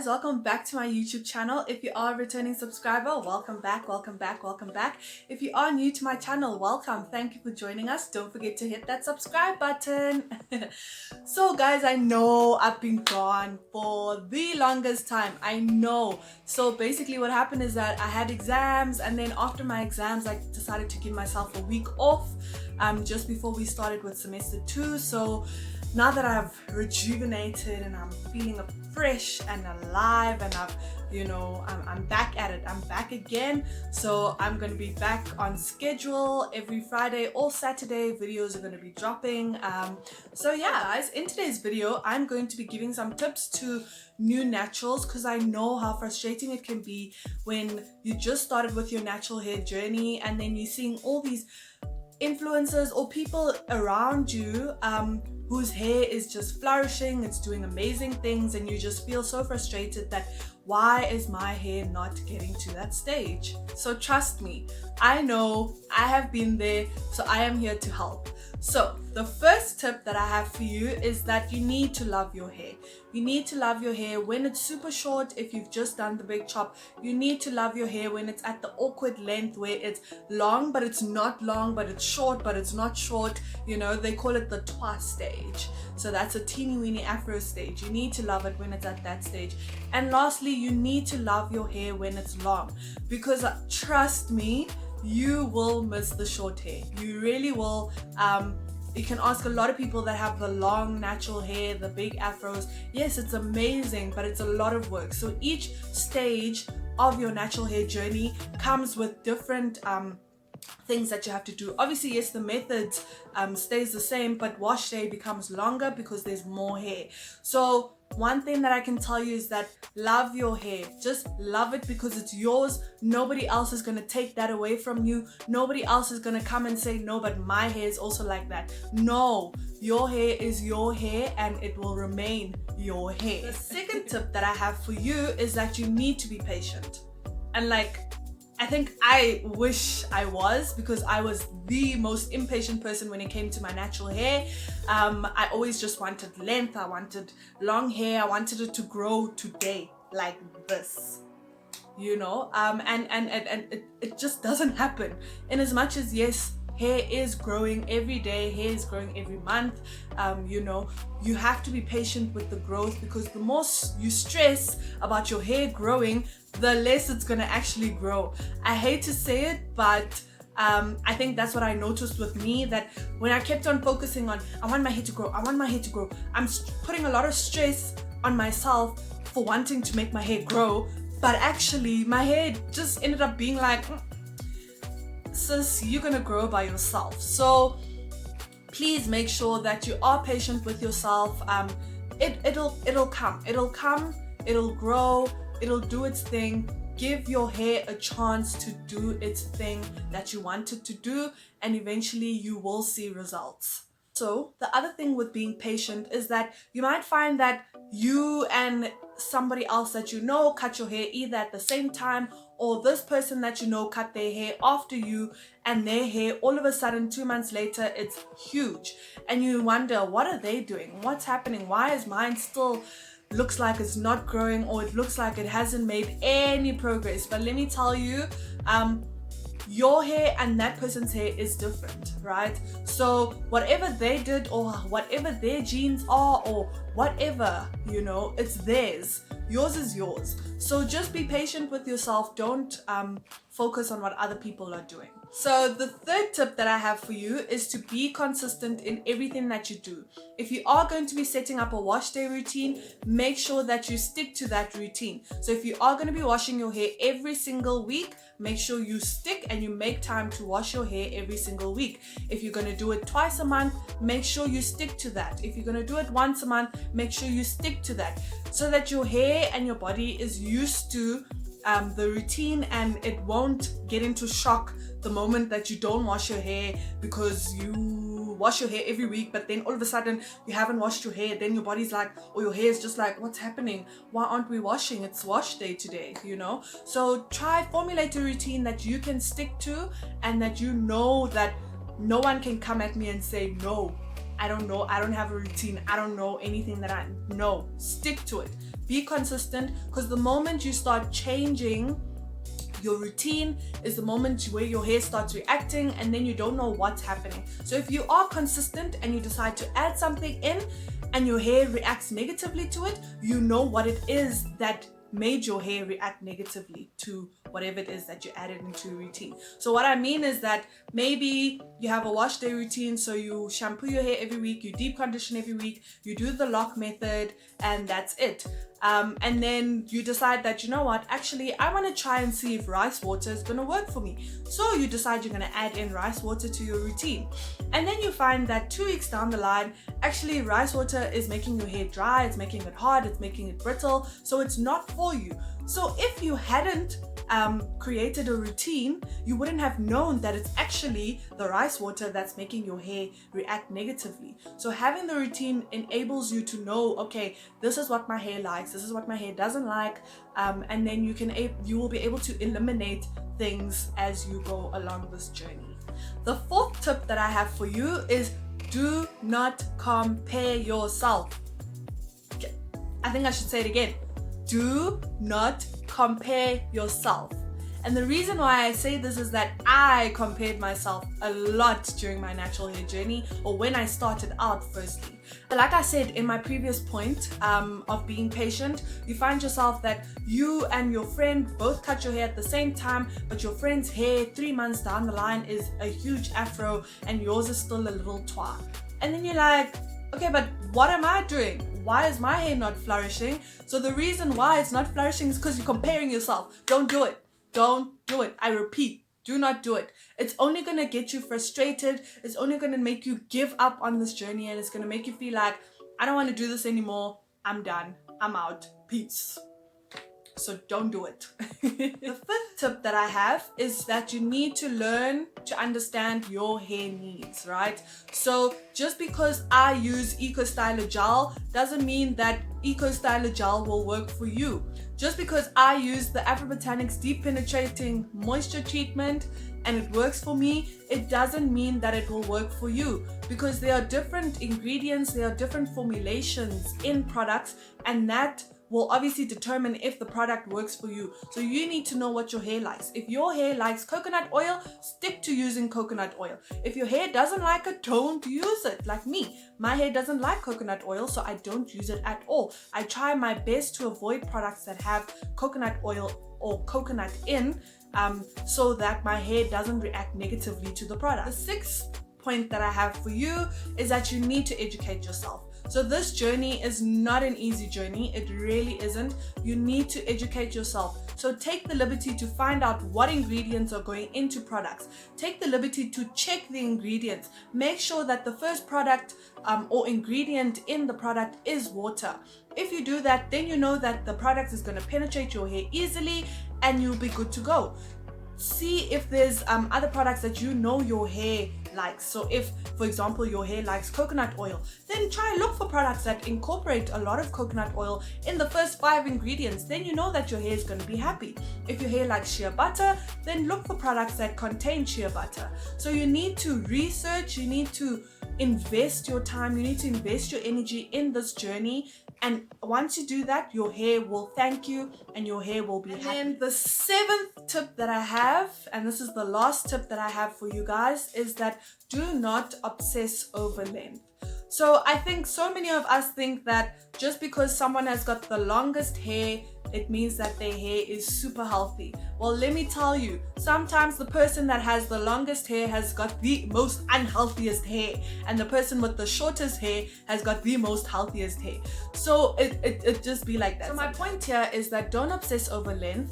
guys, welcome back to my YouTube channel. If you are a returning subscriber, welcome back. If you are new to my channel, welcome. Thank you for joining us. Don't forget to hit that subscribe button. So guys, I know I've been gone for the longest time. I know. So basically what happened is that I had exams, and then after my exams I decided to give myself a week off just before we started with semester 2. So now that I've rejuvenated and I'm feeling fresh and alive, and I'm back at it. I'm back again. So I'm going to be back on schedule every Friday or Saturday. Videos are going to be dropping. So yeah, guys, in today's video, I'm going to be giving some tips to new naturals, because I know how frustrating it can be when you just started with your natural hair journey and then you're seeing all these influencers or people around you whose hair is just flourishing, it's doing amazing things, and you just feel so frustrated that why is my hair not getting to that stage? So trust me, I know, I have been there, so I am here to help. So the first tip that I have for you is that you need to love your hair. You need to love your hair when it's super short. If you've just done the big chop, you need to love your hair when it's at the awkward length where it's long but it's not long, but it's short but it's not short. You know, they call it the twa stage. So that's a teeny weeny afro stage. You need to love it when it's at that stage. And lastly, you need to love your hair when it's long, because trust me, you will miss the short hair. You really will. You can ask a lot of people that have the long natural hair, the big afros. Yes, it's amazing, but it's a lot of work. So each stage of your natural hair journey comes with different things that you have to do. Obviously, yes, the method stays the same, but wash day becomes longer because there's more hair. So one thing that I can tell you is that love your hair. Just love it because it's yours. Nobody else is going to take that away from you. Nobody else is going to come and say, no, but my hair is also like that. No, your hair is your hair and it will remain your hair. The second tip that I have for you is that you need to be patient. And I think I wish I was, because I was the most impatient person when it came to my natural hair. I always just wanted length. I wanted long hair. I wanted it to grow today like this, you know, and it just doesn't happen. In as much as, yes, hair is growing every day, hair is growing every month, you have to be patient with the growth, because the more you stress about your hair growing, the less it's gonna actually grow. I hate to say it, but I think that's what I noticed with me, that when I kept on focusing on, I want my hair to grow, I'm putting a lot of stress on myself for wanting to make my hair grow, but actually my hair just ended up being like, sis, you're gonna grow by yourself. So please make sure that you are patient with yourself. It'll come, it'll grow, it'll do its thing. Give your hair a chance to do its thing that you want it to do, and eventually you will see results. So the other thing with being patient is that you might find that you and somebody else that you know cut your hair either at the same time, or this person that you know cut their hair after you, and their hair all of a sudden 2 months later it's huge, and you wonder, what are they doing? What's happening? Why is mine still looks like it's not growing, or it looks like it hasn't made any progress? But let me tell you, your hair and that person's hair is different, right? So whatever they did, or whatever their genes are, or whatever, it's theirs. Yours is yours. So just be patient with yourself. Don't focus on what other people are doing. So the third tip that I have for you is to be consistent in everything that you do. If you are going to be setting up a wash day routine, make sure that you stick to that routine. So if you are going to be washing your hair every single week, make sure you stick and you make time to wash your hair every single week. If you're going to do it twice a month, make sure you stick to that. If you're going to do it once a month, make sure you stick to that, so that your hair and your body is used to the routine, and it won't get into shock the moment that you don't wash your hair, because you wash your hair every week, but then all of a sudden you haven't washed your hair. Then your body's like, or your hair is just like, what's happening? Why aren't we washing? It's wash day today, So formulate a routine that you can stick to, and that you know that no one can come at me and say, no, I don't know, I don't have a routine, I don't know anything that I know. Stick to it. Be consistent, because the moment you start changing your routine is the moment where your hair starts reacting, and then you don't know what's happening. So if you are consistent and you decide to add something in and your hair reacts negatively to it, you know what it is that made your hair react negatively to whatever it is that you added into your routine. So what I mean is that maybe you have a wash day routine, so you shampoo your hair every week, you deep condition every week, you do the lock method, and that's it. And then you decide that, you know what, actually I want to try and see if rice water is going to work for me. So you decide you're going to add in rice water to your routine. And then you find that 2 weeks down the line, actually rice water is making your hair dry, it's making it hard, it's making it brittle, so it's not for you. So if you hadn't created a routine, you wouldn't have known that it's actually the rice water that's making your hair react negatively. So having the routine enables you to know, okay, this is what my hair likes, this is what my hair doesn't like, and then you will be able to eliminate things as you go along this journey. The fourth tip that I have for you is do not compare yourself. Okay. I think I should say it again. Do not compare yourself. And the reason why I say this is that I compared myself a lot during my natural hair journey, or when I started out firstly. But like I said in my previous point of being patient, you find yourself that you and your friend both cut your hair at the same time, but your friend's hair 3 months down the line is a huge afro and yours is still a little twa. And then you're like, okay, but what am I doing? Why is my hair not flourishing? So the reason why it's not flourishing is because you're comparing yourself. Don't do it. Don't do it. I repeat, do not do it. It's only going to get you frustrated. It's only going to make you give up on this journey, and it's going to make you feel like, I don't want to do this anymore. I'm done. I'm out. Peace. So don't do it. The fifth tip that I have is that you need to learn to understand your hair needs, right? So just because I use Eco Styler gel doesn't mean that Eco Styler gel will work for you. Just because I use the Afro Botanics Deep Penetrating Moisture Treatment and it works for me, it doesn't mean that it will work for you, because there are different ingredients, there are different formulations in products, and that will obviously determine if the product works for you. So you need to know what your hair likes. If your hair likes coconut oil, stick to using coconut oil. If your hair doesn't like it, don't use it. Like me, my hair doesn't like coconut oil, so I don't use it at all. I try my best to avoid products that have coconut oil or coconut in, so that my hair doesn't react negatively to the product. The sixth point that I have for you is that you need to educate yourself. So this journey is not an easy journey. It really isn't. You need to educate yourself. So take the liberty to find out what ingredients are going into products. Take the liberty to check the ingredients. Make sure that the first product or ingredient in the product is water. If you do that, then you know that the product is going to penetrate your hair easily and you'll be good to go. See if there's other products that you know your hair likes. So if, for example, your hair likes coconut oil, then try look for products that incorporate a lot of coconut oil in the first 5 ingredients. Then you know that your hair is going to be happy. If your hair likes shea butter, then look for products that contain shea butter. So you need to research, you need to invest your time, you need to invest your energy in this journey. And once you do that, your hair will thank you and your hair will be happy. And then the 7th tip that I have, and this is the last tip that I have for you guys, is that do not obsess over length. So I think so many of us think that just because someone has got the longest hair, it means that their hair is super healthy. Well, let me tell you, sometimes the person that has the longest hair has got the most unhealthiest hair, and the person with the shortest hair has got the most healthiest hair. So it just be like that. So my point here is that don't obsess over length.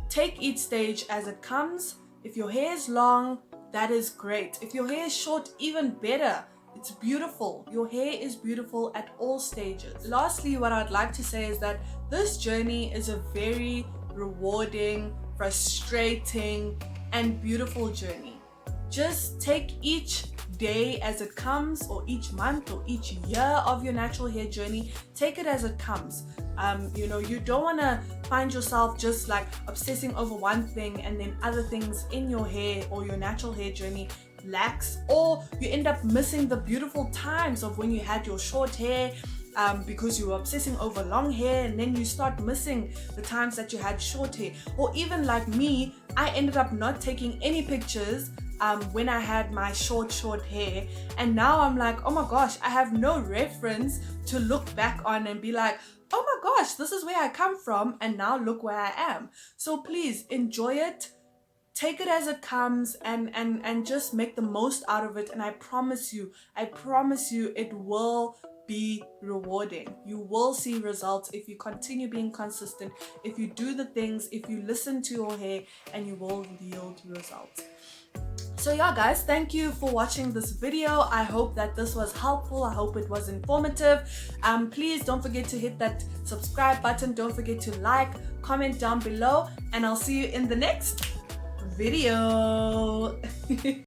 Take each stage as it comes. If your hair is long, that is great. If your hair is short, even better. It's beautiful. Your hair is beautiful at all stages. Lastly, what I'd like to say is that this journey is a very rewarding, frustrating, and beautiful journey. Just take each day as it comes, or each month, or each year of your natural hair journey. Take it as it comes. You don't want to find yourself just like obsessing over one thing and then other things in your hair or your natural hair journey lax, or you end up missing the beautiful times of when you had your short hair, because you were obsessing over long hair, and then you start missing the times that you had short hair. Or even like me, I ended up not taking any pictures when I had my short hair, and now I'm like, oh my gosh, I have no reference to look back on and be like, oh my gosh, this is where I come from, and now look where I am. So please enjoy it, take it as it comes, and just make the most out of it. And I promise you, it will be rewarding. You will see results if you continue being consistent, if you do the things, if you listen to your hair, and you will yield results. So yeah guys, thank you for watching this video. I hope that this was helpful. I hope it was informative. Please don't forget to hit that subscribe button. Don't forget to like, comment down below, and I'll see you in the next video.